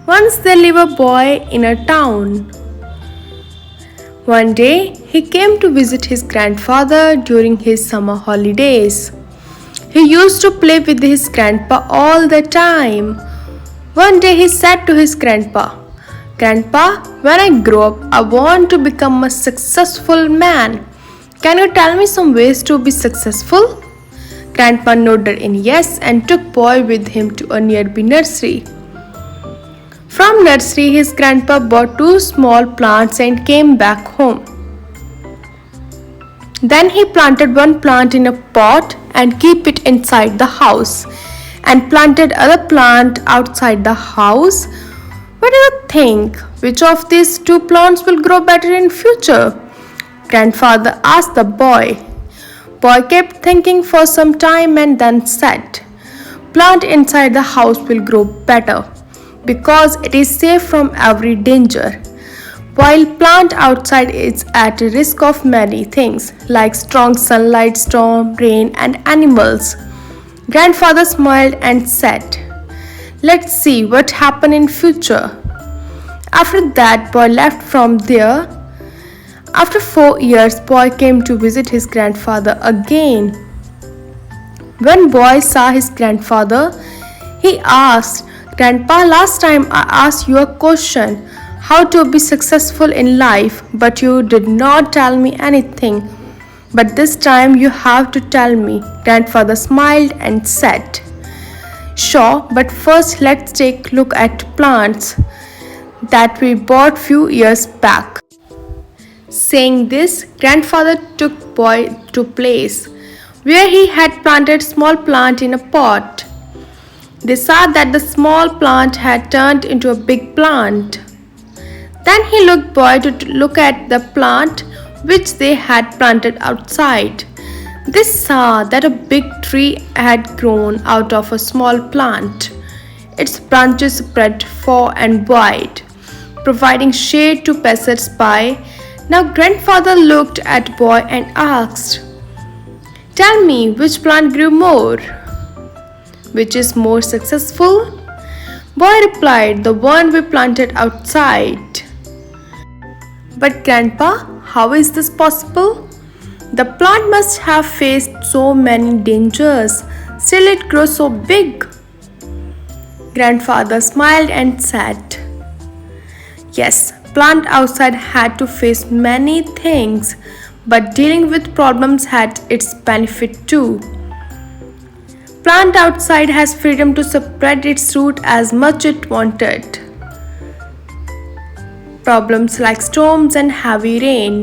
Once there lived a boy in a town. One day, he came to visit his grandfather during his summer holidays. He used to play with his grandpa all the time. One day, he said to his grandpa, "Grandpa, when I grow up, I want to become a successful man. Can you tell me some ways to be successful?" Grandpa nodded in yes and took boy with him to a nearby nursery. From nursery, his grandpa bought two small plants and came back home. Then he planted one plant in a pot and keep it inside the house and planted other plant outside the house. What do you think? Which of these two plants will grow better in future? Grandfather asked the boy. Boy kept thinking for some time and then said, "Plant inside the house will grow better because it is safe from every danger, while plant outside is at risk of many things like strong sunlight, storm, rain and animals." Grandfather smiled and said, "Let's see what happens in future." After that, boy left from there. After 4 years, boy came to visit his grandfather again. When boy saw his grandfather, he asked, "Grandpa, last time I asked you a question, how to be successful in life, but you did not tell me anything. But this time you have to tell me." Grandfather smiled and said, "Sure, but first let's take a look at plants that we bought few years back." Saying this, grandfather took boy to place where he had planted small plant in a pot. They saw that the small plant had turned into a big plant. Then he looked boy to look at the plant which they had planted outside. They saw that a big tree had grown out of a small plant. Its branches spread far and wide, providing shade to passers-by. Now grandfather looked at boy and asked, "Tell me, which plant grew more? Which is more successful?" Boy replied, "The one we planted outside." "But grandpa, how is this possible? The plant must have faced so many dangers, still it grows so big." Grandfather smiled and said, "Yes, plant outside had to face many things, but dealing with problems had its benefit too. Plant outside has freedom to spread its root as much it wanted. Problems like storms and heavy rain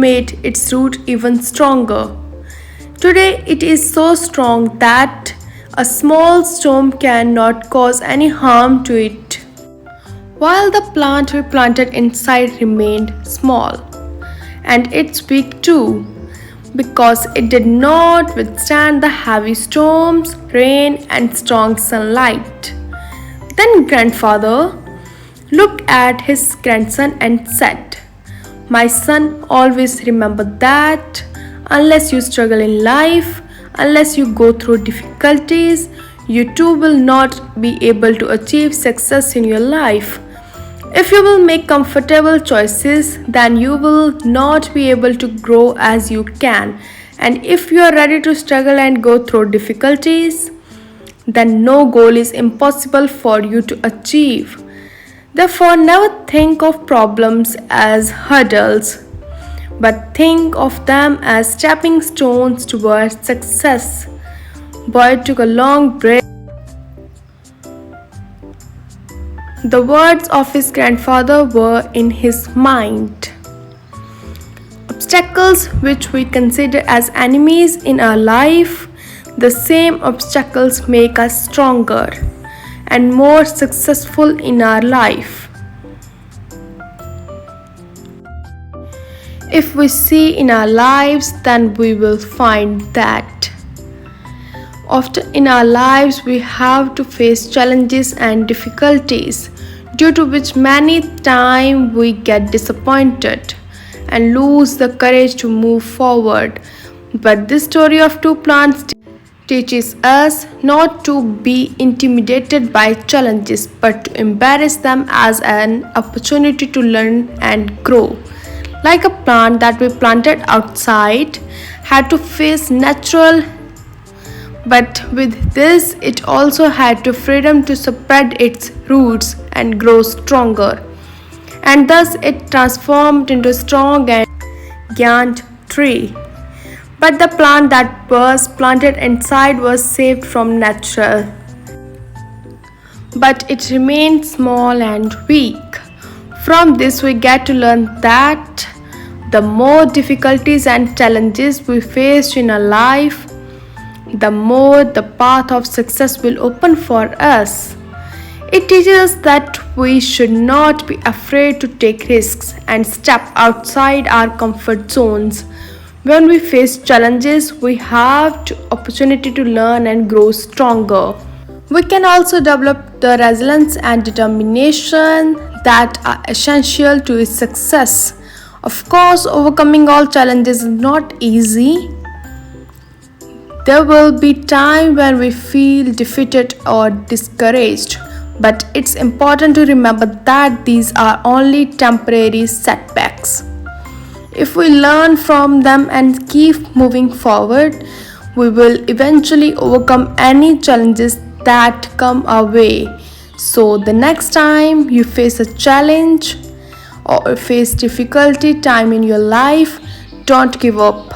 made its root even stronger. Today it is so strong that a small storm cannot cause any harm to it, while the plant we planted inside remained small, and it's weak too, because it did not withstand the heavy storms, rain, and strong sunlight." Then grandfather looked at his grandson and said, "My son, always remember that unless you struggle in life, unless you go through difficulties, you too will not be able to achieve success in your life. If you will make comfortable choices, then you will not be able to grow as you can. And if you are ready to struggle and go through difficulties, then no goal is impossible for you to achieve. Therefore, never think of problems as hurdles, but think of them as stepping stones towards success." Boy took a long breath. The words of his grandfather were in his mind. Obstacles which we consider as enemies in our life, the same obstacles make us stronger and more successful in our life. If we see in our lives, then we will find that often in our lives we have to face challenges and difficulties, due to which many times we get disappointed and lose the courage to move forward. But this story of two plants teaches us not to be intimidated by challenges but to embrace them as an opportunity to learn and grow. Like a plant that we planted outside had to face natural, but with this it also had to freedom to spread its roots and grow stronger, and thus it transformed into a strong and giant tree. But the plant that was planted inside was saved from natural, but it remained small and weak. From this, we get to learn that the more difficulties and challenges we face in our life, the more the path of success will open for us. It teaches us that we should not be afraid to take risks and step outside our comfort zones. When we face challenges, we have the opportunity to learn and grow stronger. We can also develop the resilience and determination that are essential to its success. Of course, overcoming all challenges is not easy. There will be time when we feel defeated or discouraged, but it's important to remember that these are only temporary setbacks. If we learn from them and keep moving forward, we will eventually overcome any challenges that come our way. So, the next time you face a challenge or face difficulty time in your life, don't give up.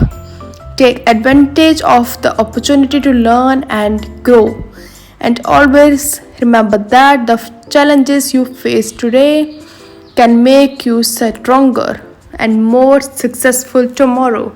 Take advantage of the opportunity to learn and grow. And always remember that the challenges you face today can make you stronger and more successful tomorrow.